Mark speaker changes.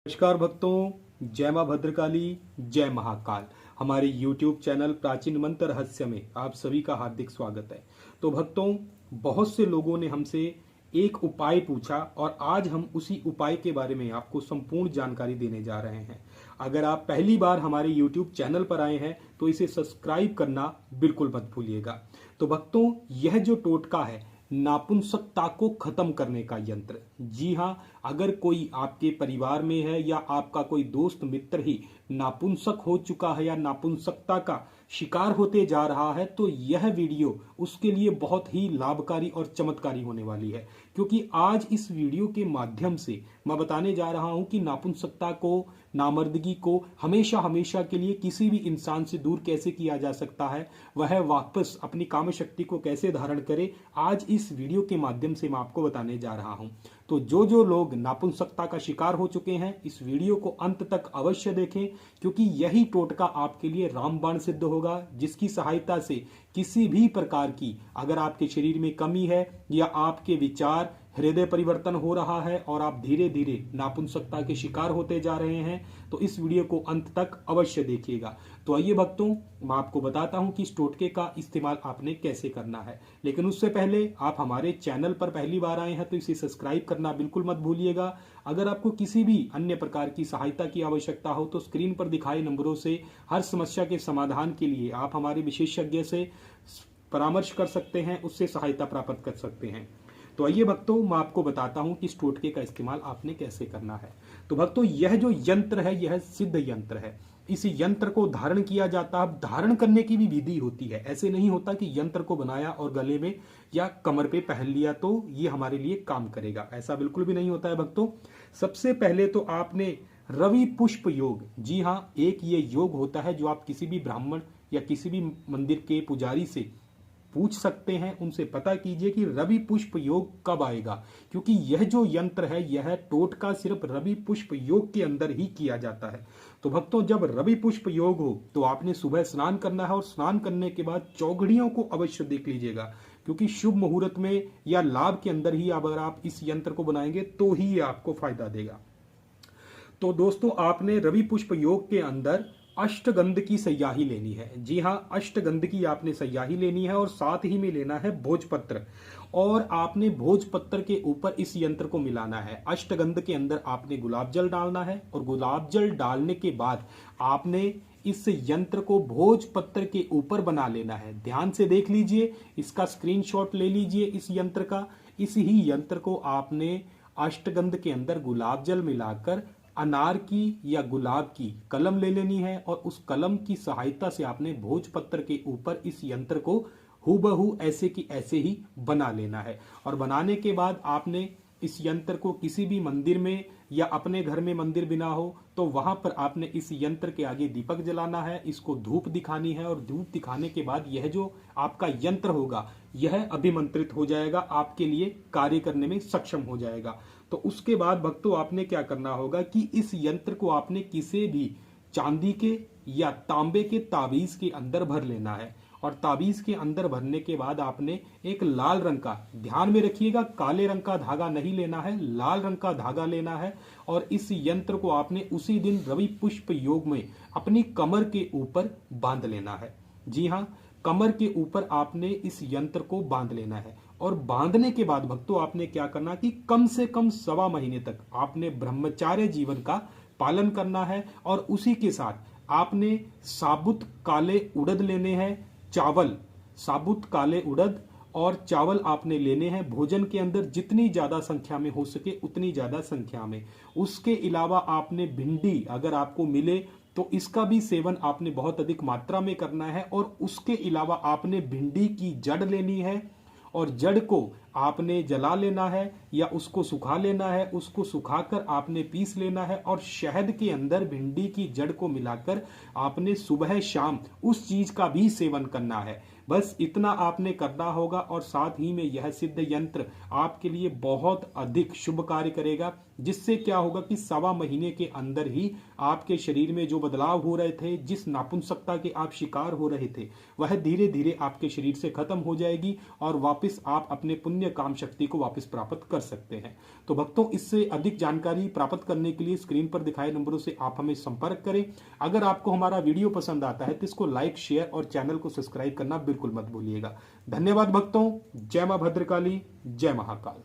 Speaker 1: नमस्कार भक्तों, जय मां भद्रकाली, जय महाकाल। हमारे YouTube चैनल प्राचीन मंत्र रहस्य में आप सभी का हार्दिक स्वागत है। तो भक्तों, बहुत से लोगों ने हमसे एक उपाय पूछा और आज हम उसी उपाय के बारे में आपको संपूर्ण जानकारी देने जा रहे हैं। अगर आप पहली बार हमारे YouTube चैनल पर आए हैं तो इसे सब्सक्राइब करना बिल्कुल मत भूलिएगा। तो भक्तों, यह जो टोटका है नापुंसकता को खत्म करने का यंत्र। जी हाँ, अगर कोई आपके परिवार में है या आपका कोई दोस्त मित्र ही नापुंसक हो चुका है या नापुंसकता का शिकार होते जा रहा है तो यह वीडियो उसके लिए बहुत ही लाभकारी और चमत्कारी होने वाली है, क्योंकि आज इस वीडियो के माध्यम से मैं बताने जा रहा हूं कि नापुंसकता को, नामर्दगी को हमेशा हमेशा के लिए किसी भी इंसान से दूर कैसे किया जा सकता है, वह वापस अपनी काम शक्ति को कैसे धारण करे, आज इस वीडियो के माध्यम से मैं आपको बताने जा रहा हूं। तो जो लोग नापुंसकता का शिकार हो चुके हैं इस वीडियो को अंत तक अवश्य देखें, क्योंकि यही टोटका आपके लिए रामबाण सिद्ध होगा, जिसकी सहायता से किसी भी प्रकार की अगर आपके शरीर में कमी है या आपके विचार हृदय परिवर्तन हो रहा है और आप धीरे धीरे नापुंसकता के शिकार होते जा रहे हैं तो इस वीडियो को अंत तक अवश्य देखिएगा। तो आइए भक्तों, मैं आपको बताता हूं कि इस टोटके का इस्तेमाल आपने कैसे करना है। लेकिन उससे पहले आप हमारे चैनल पर पहली बार आए हैं तो इसे सब्सक्राइब करना बिल्कुल मत भूलिएगा। अगर आपको किसी भी अन्य प्रकार की सहायता की आवश्यकता हो तो स्क्रीन पर दिखाए नंबरों से हर समस्या के समाधान के लिए आप हमारे विशेषज्ञ से परामर्श कर सकते हैं, उससे सहायता प्राप्त कर सकते हैं। तो आइए भक्तों, मैं आपको बताता हूं कि इस टोटके का इस्तेमाल आपने कैसे करना है। तो भक्तों, यह जो यंत्र है यह सिद्ध यंत्र है। इस यंत्र को धारण किया जाता है। धारण करने की भी विधि होती है। ऐसे नहीं होता कि यंत्र को बनाया और गले में या कमर पे पहन लिया तो ये हमारे लिए काम करेगा, ऐसा बिल्कुल भी नहीं होता है भक्तों। सबसे पहले तो आपने रवि पुष्प योग, जी हाँ, एक ये योग होता है जो आप किसी भी ब्राह्मण या किसी भी मंदिर के पुजारी से पूछ सकते हैं, उनसे पता कीजिए कि रवि पुष्प योग कब आएगा, क्योंकि यह जो यंत्र है यह टोटका सिर्फ रवि पुष्प योग के अंदर ही किया जाता है। तो भक्तों, जब रवि पुष्प योग हो तो आपने सुबह स्नान करना है और स्नान करने के बाद चौघड़ियों को अवश्य देख लीजिएगा, क्योंकि शुभ मुहूर्त में या लाभ के अंदर ही अगर आप इस यंत्र को बनाएंगे तो ही ये आपको फायदा देगा। तो दोस्तों, आपने रवि पुष्प योग के अंदर अष्टगंध की सयाही लेनी है। जी हाँ, अष्टगंध की आपने सयाही लेनी है और साथ ही में लेना है भोजपत्र, और आपने भोजपत्र के ऊपर इस यंत्र को मिलाना है। अष्टगंध के अंदर आपने गुलाब जल डालना है और गुलाब जल डालने के बाद आपने इस यंत्र को भोजपत्र के ऊपर बना लेना है। ध्यान से देख लीजिए, इसका स्क्रीनशॉट ले लीजिए इस यंत्र का। इस ही यंत्र को आपने अष्टगंध के अंदर गुलाब जल मिलाकर अनार की या गुलाब की कलम ले लेनी है और उस कलम की सहायता से आपने भोजपत्र के ऊपर इस यंत्र को हूबहू ऐसे की ऐसे ही बना लेना है। और बनाने के बाद आपने इस यंत्र को किसी भी मंदिर में या अपने घर में मंदिर बिना हो तो वहां पर आपने इस यंत्र के आगे दीपक जलाना है, इसको धूप दिखानी है और धूप दिखाने के बाद यह जो आपका यंत्र होगा यह अभिमंत्रित हो जाएगा, आपके लिए कार्य करने में सक्षम हो जाएगा। तो उसके बाद भक्तों, आपने क्या करना होगा कि इस यंत्र को आपने किसी भी चांदी के या तांबे के ताबीज के अंदर भर लेना है और ताबीज के अंदर भरने के बाद आपने एक लाल रंग का, ध्यान में रखिएगा, काले रंग का धागा नहीं लेना है, लाल रंग का धागा लेना है और इस यंत्र को आपने उसी दिन रवि पुष्प योग में अपनी कमर के ऊपर बांध लेना है। जी हाँ, कमर के ऊपर आपने इस यंत्र को बांध लेना है और बांधने के बाद भक्तों आपने क्या करना कि कम से कम 1.25 महीने तक आपने ब्रह्मचार्य जीवन का पालन करना है। और उसी के साथ आपने साबुत काले उड़द लेने हैं, चावल, साबुत काले उड़द और चावल आपने लेने हैं भोजन के अंदर जितनी ज्यादा संख्या में हो सके उतनी ज्यादा संख्या में। उसके अलावा आपने भिंडी अगर आपको मिले तो इसका भी सेवन आपने बहुत अधिक मात्रा में करना है और उसके अलावा आपने भिंडी की जड़ लेनी है और जड़ को आपने जला लेना है या उसको सुखा लेना है, उसको सुखाकर आपने पीस लेना है और शहद के अंदर भिंडी की जड़ को मिलाकर आपने सुबह शाम उस चीज का भी सेवन करना है। बस इतना आपने करना होगा और साथ ही में यह सिद्ध यंत्र आपके लिए बहुत अधिक शुभ कार्य करेगा, जिससे क्या होगा कि 1.25 महीने के अंदर ही आपके शरीर में जो बदलाव हो रहे थे, जिस नापुंसकता के आप शिकार हो रहे थे, वह धीरे धीरे आपके शरीर से खत्म हो जाएगी और वापस आप अपने पुण्य शून्य काम शक्ति को वापस प्राप्त कर सकते हैं। तो भक्तों, इससे अधिक जानकारी प्राप्त करने के लिए स्क्रीन पर दिखाए नंबरों से आप हमें संपर्क करें। अगर आपको हमारा वीडियो पसंद आता है तो इसको लाइक, शेयर और चैनल को सब्सक्राइब करना बिल्कुल मत भूलिएगा। धन्यवाद भक्तों। जय मां भद्रकाली, जय महाकाल।